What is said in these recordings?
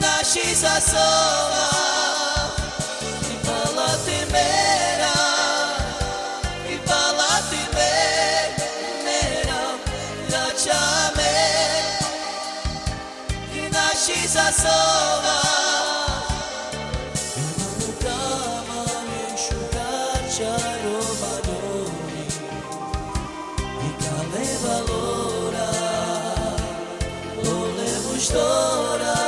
наші засова, і палати мера, і палати мера, ночами, і наші засова. Storia,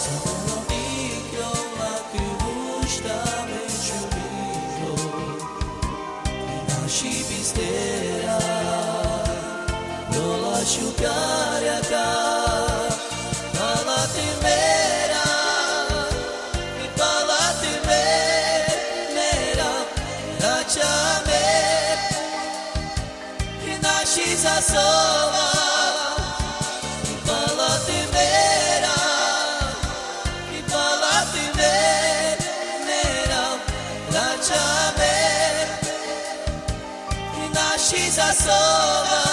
sapeva dico la che gusta me ciubito, mi nasci pistera, lo lascio carica, palate mera, mi palate mera, lasciami, mi nasci za sola. Наші засова.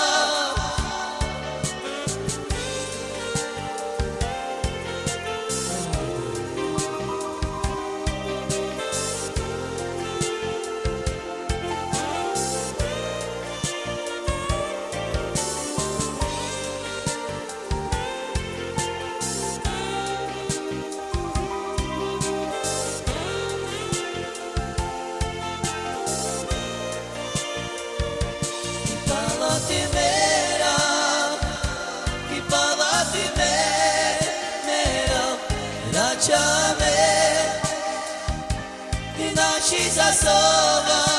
Lasciami, i nasci засова.